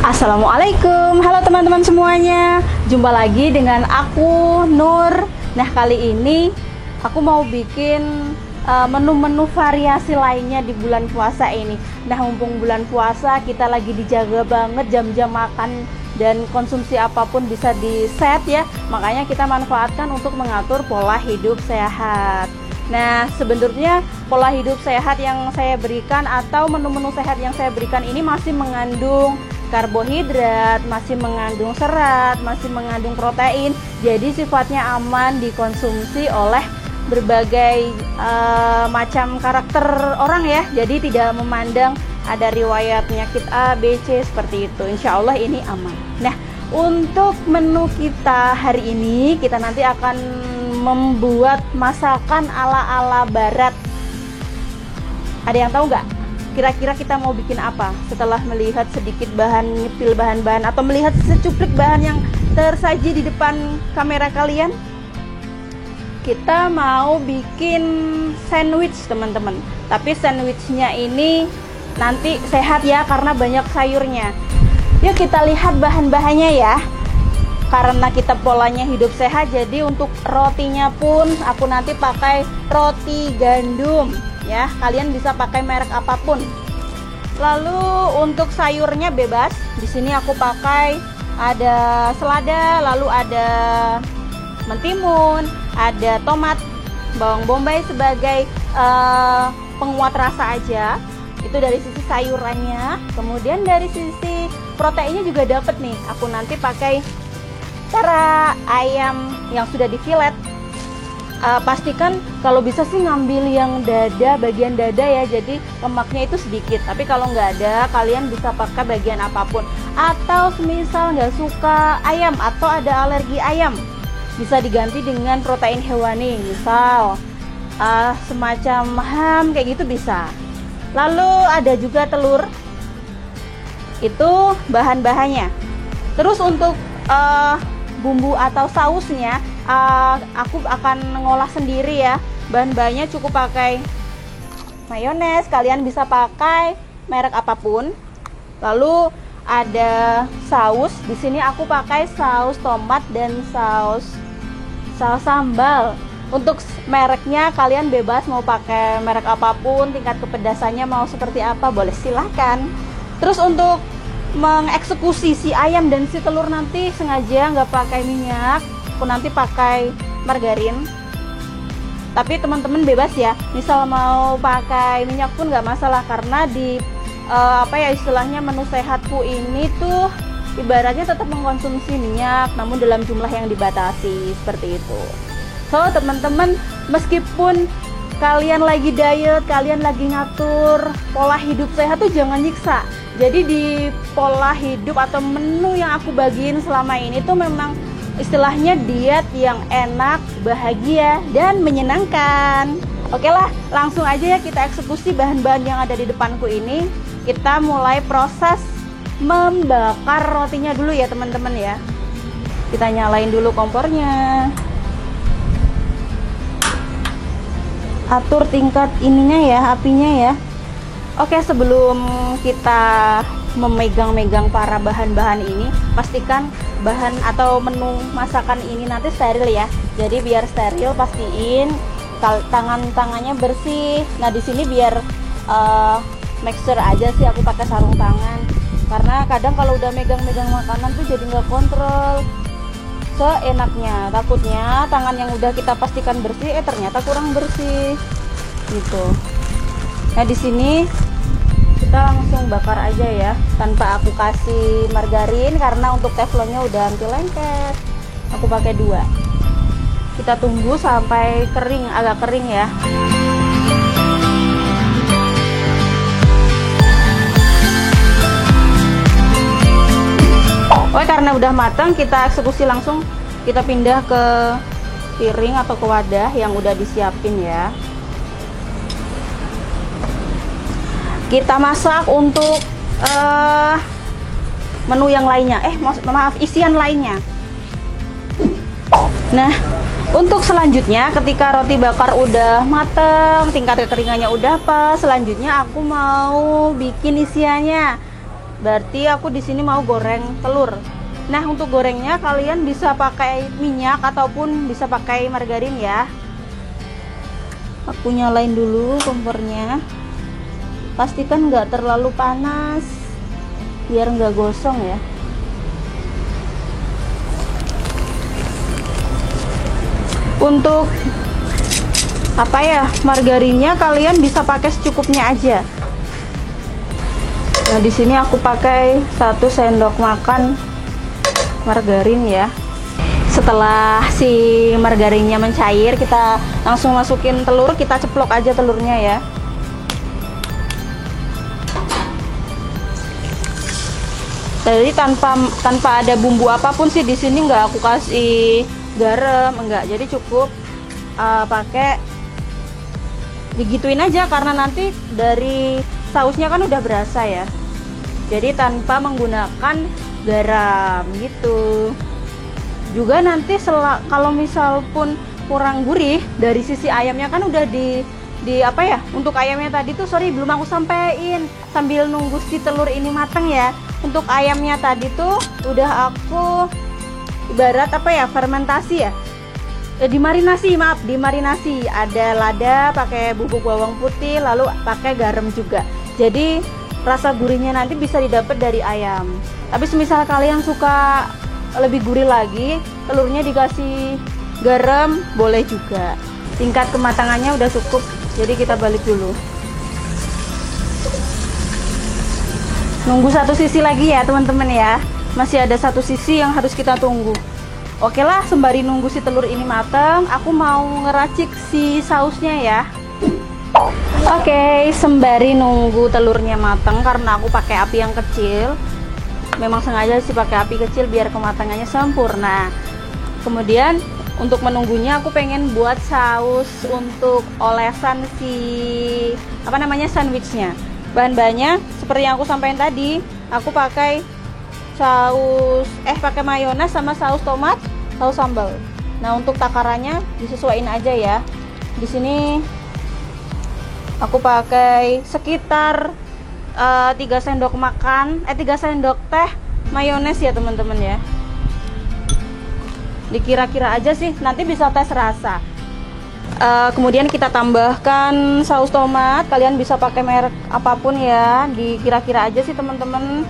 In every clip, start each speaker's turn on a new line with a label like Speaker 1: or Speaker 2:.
Speaker 1: Assalamualaikum, halo teman-teman semuanya. Jumpa lagi dengan aku Nur. Nah, kali ini aku mau bikin menu-menu variasi lainnya di bulan puasa ini. Nah, mumpung bulan puasa kita lagi dijaga banget jam-jam makan dan konsumsi apapun bisa di set ya. Makanya kita manfaatkan untuk mengatur pola hidup sehat. Nah, sebenarnya pola hidup sehat yang saya berikan atau menu-menu sehat yang saya berikan ini masih mengandung karbohidrat, masih mengandung serat, masih mengandung protein. Jadi sifatnya aman dikonsumsi oleh berbagai macam karakter orang ya. Jadi tidak memandang ada riwayat penyakit A, B, C seperti itu. Insya Allah ini aman. Nah, untuk menu kita hari ini kita nanti akan membuat masakan ala-ala barat. Ada yang tahu nggak? Kira-kira kita mau bikin apa? Setelah melihat sedikit bahan, nyepil bahan-bahan atau melihat secuplik bahan yang tersaji di depan kamera kalian, kita mau bikin sandwich teman-teman. Tapi sandwichnya ini nanti sehat ya karena banyak sayurnya. Yuk kita lihat bahan-bahannya ya. Karena kita polanya hidup sehat, jadi untuk rotinya pun aku nanti pakai roti gandum ya. Kalian bisa pakai merek apapun. Lalu untuk sayurnya bebas. Di sini aku pakai ada selada, lalu ada mentimun, ada tomat, bawang bombay sebagai penguat rasa aja. Itu dari sisi sayurannya. Kemudian dari sisi proteinnya juga dapat nih. Aku nanti pakai cara ayam yang sudah di fillet. Pastikan kalau bisa sih ngambil yang dada, bagian dada ya, jadi lemaknya itu sedikit. Tapi kalau nggak ada, kalian bisa pakai bagian apapun. Atau semisal nggak suka ayam atau ada alergi ayam, bisa diganti dengan protein hewani, misal semacam ham kayak gitu bisa. Lalu ada juga telur. Itu bahan-bahannya. Terus untuk bumbu atau sausnya, aku akan ngolah sendiri ya. Bahan-bahannya cukup pakai mayones, kalian bisa pakai merek apapun. Lalu ada saus. Di sini aku pakai saus tomat dan saus sambal. Untuk mereknya kalian bebas mau pakai merek apapun, tingkat kepedasannya mau seperti apa boleh silahkan. Terus untuk mengeksekusi si ayam dan si telur nanti sengaja nggak pakai minyak, aku nanti pakai margarin. Tapi teman-teman bebas ya, misal mau pakai minyak pun nggak masalah karena di istilahnya menu sehatku ini tuh ibaratnya tetap mengkonsumsi minyak namun dalam jumlah yang dibatasi seperti itu. So teman-teman, meskipun kalian lagi diet, kalian lagi ngatur pola hidup sehat tuh jangan nyiksa. Jadi di pola hidup atau menu yang aku bagiin selama ini tuh memang istilahnya diet yang enak, bahagia, dan menyenangkan. Oke lah, langsung aja ya kita eksekusi bahan-bahan yang ada di depanku ini. Kita mulai proses membakar rotinya dulu ya teman-teman ya. Kita nyalain dulu kompornya. Atur tingkat ininya ya, apinya ya. Oke, sebelum kita memegang-megang para bahan-bahan ini, pastikan bahan atau menu masakan ini nanti steril ya. Jadi biar steril, pastiin tangannya bersih. Nah, di sini biar make sure aja sih aku pakai sarung tangan. Karena kadang kalau udah megang-megang makanan tuh jadi nggak kontrol seenaknya. Takutnya tangan yang udah kita pastikan bersih, ternyata kurang bersih gitu. Nah, di sini kita langsung bakar aja ya, tanpa aku kasih margarin karena untuk teflonnya udah anti lengket. Aku pakai 2. Kita tunggu sampai kering, agak kering ya. Oke, karena udah matang, kita eksekusi langsung. Kita pindah ke piring atau ke wadah yang udah disiapin ya. Kita masak untuk menu yang lainnya. Maaf, isian lainnya. Nah, untuk selanjutnya ketika roti bakar udah matang, tingkat kekeringannya udah pas, selanjutnya aku mau bikin isiannya. Berarti aku di sini mau goreng telur. Nah, untuk gorengnya kalian bisa pakai minyak ataupun bisa pakai margarin ya. Aku nyalain dulu kompornya. Pastikan nggak terlalu panas biar nggak gosong ya. Untuk apa ya, margarinnya kalian bisa pakai secukupnya aja. Nah, di sini aku pakai 1 sendok makan margarin ya. Setelah si margarinnya mencair, kita langsung masukin telur, kita ceplok aja telurnya ya. Jadi tanpa ada bumbu apapun sih di sini, nggak aku kasih garam, enggak. Jadi cukup pakai digituin aja karena nanti dari sausnya kan udah berasa ya. Jadi tanpa menggunakan garam gitu. Juga nanti kalau misal pun kurang gurih dari sisi ayamnya kan udah di apa ya, untuk ayamnya tadi tuh sorry belum aku sampein sambil nunggu si telur ini matang ya. Untuk ayamnya tadi tuh udah aku ibarat apa ya, fermentasi ya, dimarinasi, ada lada, pakai bubuk bawang putih, lalu pakai garam juga. Jadi rasa gurihnya nanti bisa didapat dari ayam. Tapi semisal kalian suka lebih gurih lagi, telurnya dikasih garam boleh juga. Tingkat kematangannya udah cukup, jadi kita balik dulu. Nunggu satu sisi lagi ya teman-teman ya. Masih ada satu sisi yang harus kita tunggu. Oke lah, sembari nunggu si telur ini matang, aku mau ngeracik si sausnya ya. Oke, sembari nunggu telurnya matang, karena aku pakai api yang kecil, memang sengaja sih pakai api kecil biar kematangannya sempurna. Kemudian untuk menunggunya aku pengen buat saus untuk olesan si apa namanya, sandwichnya. Bahan-bahannya seperti yang aku sampaikan tadi, aku pakai pakai mayones sama saus tomat, saus sambal. Nah, untuk takarannya disesuaikan aja ya. Di sini aku pakai sekitar 3 sendok teh mayones ya teman-teman ya. Dikira-kira aja sih, nanti bisa tes rasa. Kemudian kita tambahkan saus tomat, kalian bisa pakai merek apapun ya, dikira-kira aja sih teman-teman.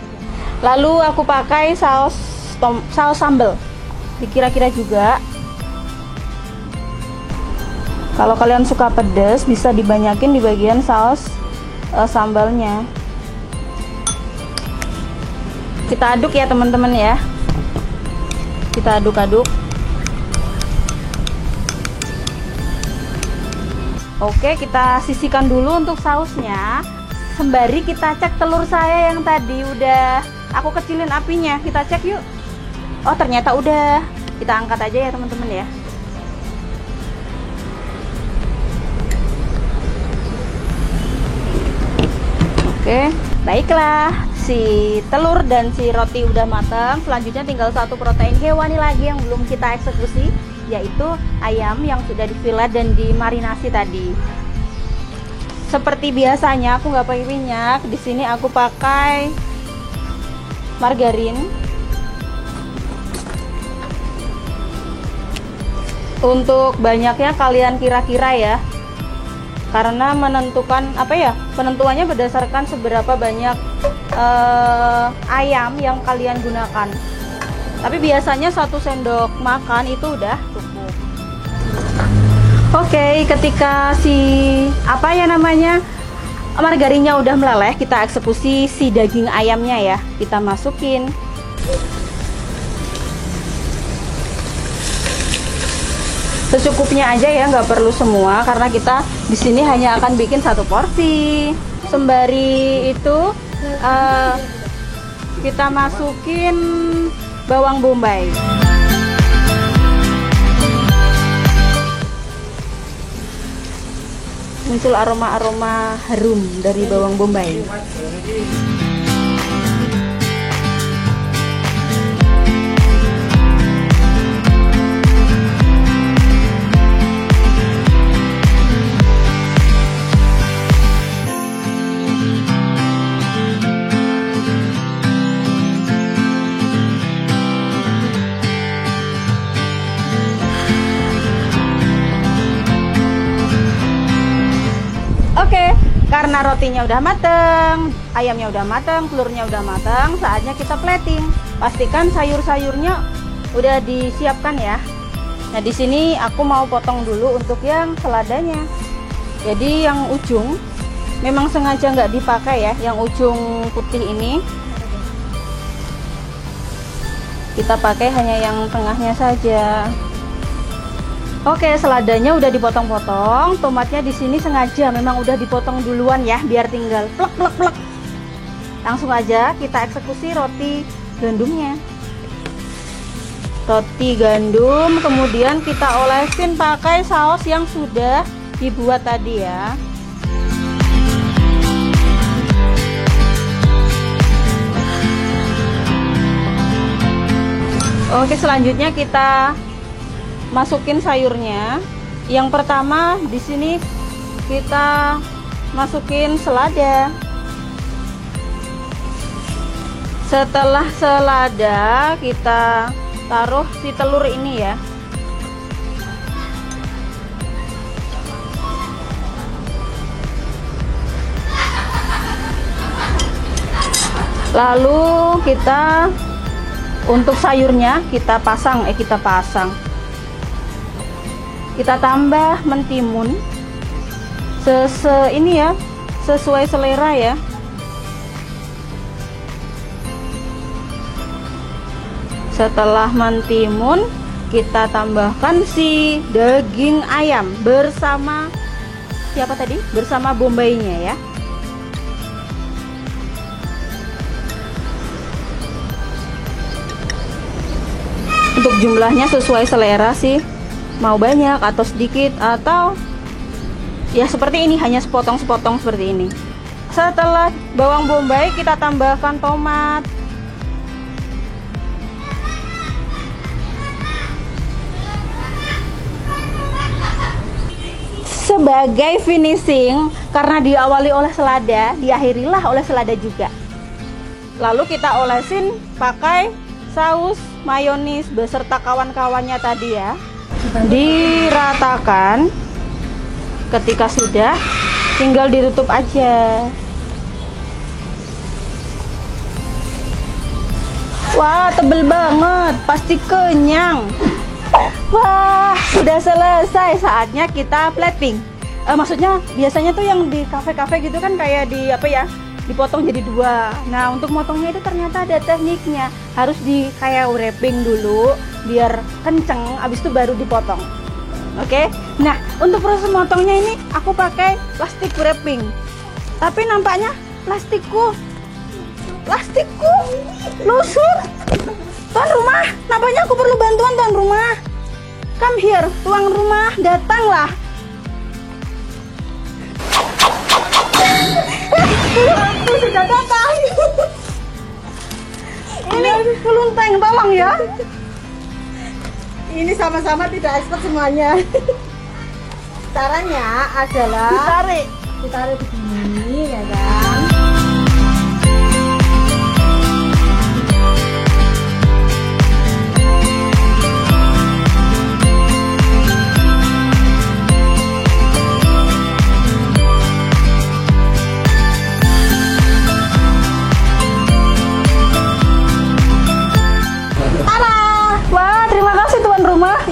Speaker 1: Lalu aku pakai saus sambal, dikira-kira juga. Kalau kalian suka pedas bisa dibanyakin di bagian saus sambalnya. Kita aduk ya teman-teman ya. Kita aduk-aduk. Oke, kita sisihkan dulu untuk sausnya. Sembari kita cek telur saya yang tadi udah aku kecilin apinya. Kita cek yuk. Oh, ternyata udah. Kita angkat aja ya teman-teman ya. Oke, baiklah. Si telur dan si roti udah matang. Selanjutnya tinggal satu protein hewani lagi yang belum kita eksekusi, yaitu ayam yang sudah difilet dan dimarinasi tadi. Seperti biasanya aku nggak pakai minyak. Di sini aku pakai margarin. Untuk banyaknya kalian kira-kira ya. Karena menentukan apa ya? Penentuannya berdasarkan seberapa banyak ayam yang kalian gunakan. Tapi biasanya 1 sendok makan itu udah cukup. Oke, ketika si apa ya namanya, margarinnya udah meleleh, kita eksekusi si daging ayamnya ya. Kita masukin. Secukupnya aja ya, nggak perlu semua karena kita di sini hanya akan bikin 1 porsi. Sembari itu kita masukin bawang bombay. Muncul aroma-aroma harum dari bawang bombay. Karena rotinya udah mateng, ayamnya udah mateng, telurnya udah mateng, saatnya kita plating. Pastikan sayur-sayurnya udah disiapkan ya. Nah, di sini aku mau potong dulu untuk yang seladanya. Jadi yang ujung memang sengaja nggak dipakai ya, yang ujung putih ini. Kita pakai hanya yang tengahnya saja. Oke, seladanya udah dipotong-potong. Tomatnya di sini sengaja memang udah dipotong duluan ya, biar tinggal plek plek plek. Langsung aja kita eksekusi roti gandumnya. Roti gandum, kemudian kita olesin pakai saus yang sudah dibuat tadi ya. Oke, selanjutnya kita masukin sayurnya. Yang pertama di sini kita masukin selada. Setelah selada kita taruh si telur ini ya. Lalu kita untuk sayurnya kita pasang. Kita tambah mentimun ini ya, sesuai selera ya. Setelah mentimun kita tambahkan si daging ayam bersama siapa tadi? Bersama bombaynya ya. Untuk jumlahnya sesuai selera sih, mau banyak atau sedikit, atau ya seperti ini, hanya sepotong-sepotong seperti ini. Setelah bawang bombay kita tambahkan tomat. Sebagai finishing, karena diawali oleh selada, diakhirilah oleh selada juga. Lalu kita olesin pakai saus mayonis beserta kawan-kawannya tadi ya. Diratakan. Ketika sudah, tinggal ditutup aja. Wah, tebel banget, pasti kenyang. Wah, sudah selesai. Saatnya kita plating. Maksudnya biasanya tuh yang di kafe-kafe gitu kan kayak di apa ya, dipotong jadi dua. Nah, untuk motongnya itu ternyata ada tekniknya. Harus di kayak wrapping dulu biar kenceng, abis itu baru dipotong. Oke. Nah, untuk proses motongnya ini aku pakai plastik wrapping. Tapi nampaknya plastikku lusur. Tuan rumah, nampaknya aku perlu bantuan tuan rumah. Come here, tuan rumah, datanglah. Aku sudah datang. Ini kelunteng, tolong ya.
Speaker 2: Ini sama-sama tidak expert semuanya. Caranya adalah ditarik begini ya kan.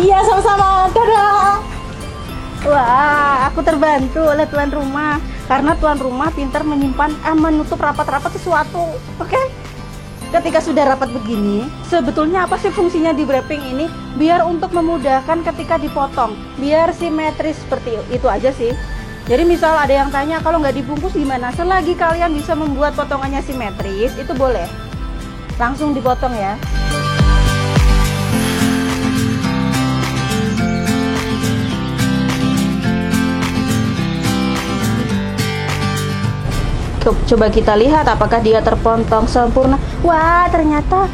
Speaker 1: Iya, sama-sama. Dadah. Wah, aku terbantu oleh tuan rumah karena tuan rumah pintar menyimpan menutup rapat-rapat sesuatu. Oke? Ketika sudah rapat begini, sebetulnya apa sih fungsinya di wrapping ini? Biar untuk memudahkan ketika dipotong, biar simetris seperti itu aja sih. Jadi misal ada yang tanya kalau nggak dibungkus gimana? Selagi kalian bisa membuat potongannya simetris, itu boleh. Langsung dipotong ya. Coba kita lihat apakah dia terpotong sempurna. Wah, ternyata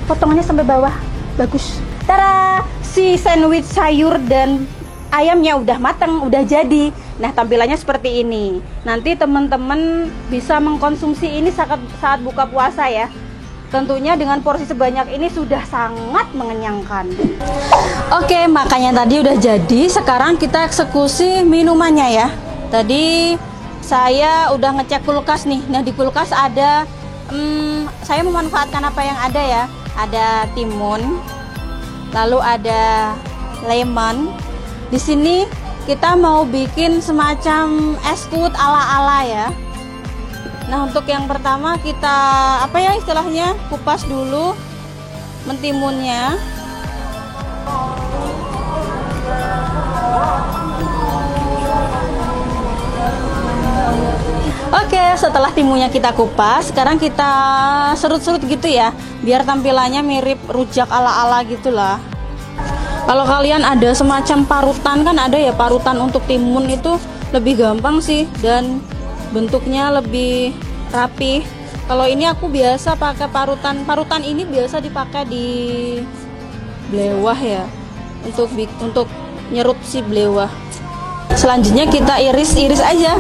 Speaker 1: potongannya sampai bawah. Bagus. Tada! Si sandwich sayur dan ayamnya udah matang, udah jadi. Nah, tampilannya seperti ini. Nanti teman-teman bisa mengkonsumsi ini saat buka puasa ya. Tentunya dengan porsi sebanyak ini sudah sangat mengenyangkan. Oke, makanya tadi udah jadi. Sekarang kita eksekusi minumannya ya. Tadi saya udah ngecek kulkas nih. Nah, di kulkas ada saya memanfaatkan apa yang ada ya. Ada timun, lalu ada lemon. Di sini kita mau bikin semacam es kut ala-ala ya. Nah, untuk yang pertama kita apa ya istilahnya, kupas dulu mentimunnya. Oke, setelah timunnya kita kupas, sekarang kita serut-serut gitu ya, biar tampilannya mirip rujak ala-ala gitulah. Kalau kalian ada semacam parutan, kan ada ya parutan untuk timun, itu lebih gampang sih dan bentuknya lebih rapi. Kalau ini aku biasa pakai parutan. Parutan ini biasa dipakai di blewah ya, untuk nyerut si blewah. Selanjutnya kita iris aja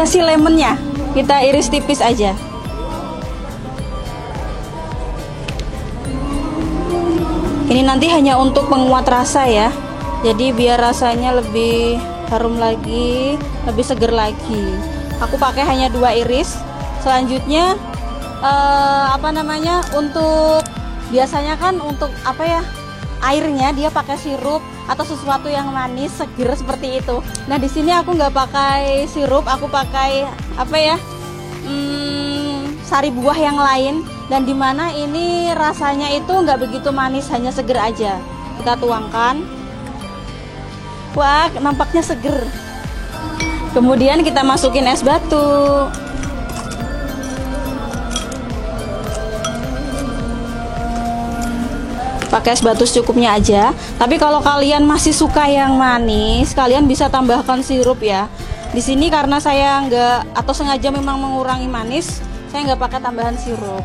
Speaker 1: si lemonnya kita iris tipis aja. Ini nanti hanya untuk penguat rasa ya, jadi biar rasanya lebih harum lagi, lebih seger lagi. Aku pakai hanya 2 iris. Selanjutnya untuk biasanya kan untuk apa ya, airnya dia pakai sirup atau sesuatu yang manis seger seperti itu. Nah, di sini aku nggak pakai sirup, aku pakai apa ya, sari buah yang lain, dan dimana ini rasanya itu nggak begitu manis, hanya seger aja. Kita tuangkan. Wah, nampaknya seger. Kemudian kita masukin es batu. Pakai es batu secukupnya aja. Tapi kalau kalian masih suka yang manis, kalian bisa tambahkan sirup ya. Di sini karena saya nggak, atau sengaja memang mengurangi manis, saya nggak pakai tambahan sirup.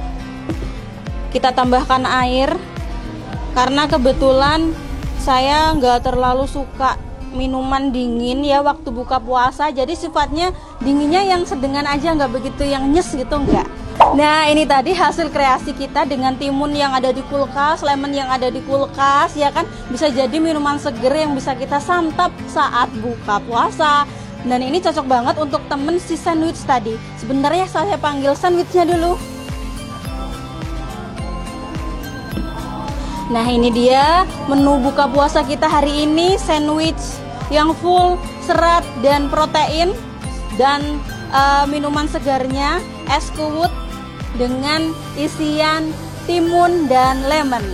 Speaker 1: Kita tambahkan air karena kebetulan saya nggak terlalu suka minuman dingin ya waktu buka puasa. Jadi sifatnya dinginnya yang sedengan aja, nggak begitu yang nyes gitu, nggak. Nah, ini tadi hasil kreasi kita dengan timun yang ada di kulkas, lemon yang ada di kulkas, ya kan, bisa jadi minuman seger yang bisa kita santap saat buka puasa. Dan ini cocok banget untuk temen si sandwich tadi. Sebenarnya saya panggil sandwichnya dulu. Nah, ini dia menu buka puasa kita hari ini, sandwich yang full serat dan protein, dan minuman segarnya es kuwut dengan isian timun dan lemon.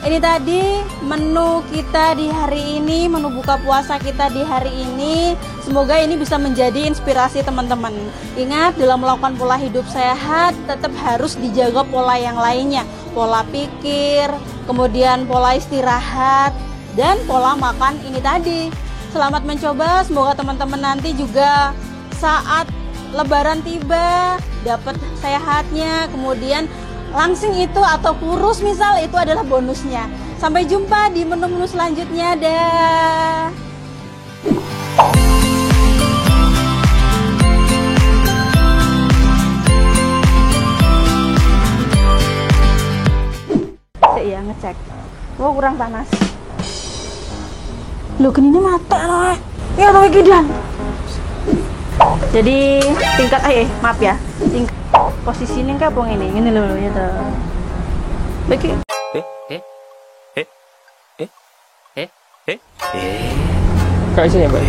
Speaker 1: Ini tadi menu kita di hari ini, menu buka puasa kita di hari ini. Semoga ini bisa menjadi inspirasi teman-teman. Ingat, dalam melakukan pola hidup sehat tetap harus dijaga pola yang lainnya, pola pikir, kemudian pola istirahat, dan pola makan ini tadi. Selamat mencoba, semoga teman-teman nanti juga saat Lebaran tiba dapat sehatnya, kemudian langsing itu atau kurus misal, itu adalah bonusnya. Sampai jumpa di menu-menu selanjutnya. Dah. Iya, ngecek. Oh, kurang panas. Loh, gini mata loh. Ya, tapi gidan. Jadi tingkat maaf ya, tingkat posisi ini kapong ini loh ya tuh. Bagi
Speaker 3: Kak isinya, Mbak?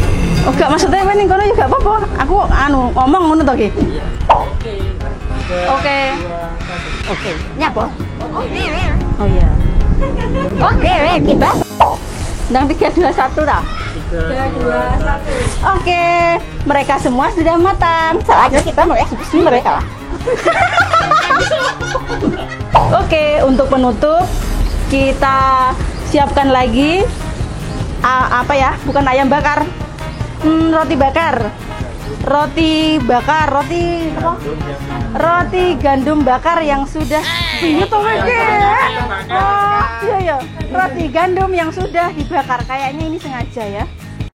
Speaker 1: Oh, gak maksudnya ini kono juga apa-apa. Aku ngomong ngono to ki. Oke. Nyapa? Oh iya. Oke, kita. Nang 3 2 1 dah. 3 2 1. Oke, mereka semua sudah matang. Saatnya kita mengeksekusi mereka lah. Oke, untuk penutup kita siapkan lagi apa ya? Bukan ayam bakar. Roti bakar. Roti bakar, roti apa? Roti gandum bakar yang sudah iya, roti gandum yang sudah dibakar. Kayaknya ini sengaja ya.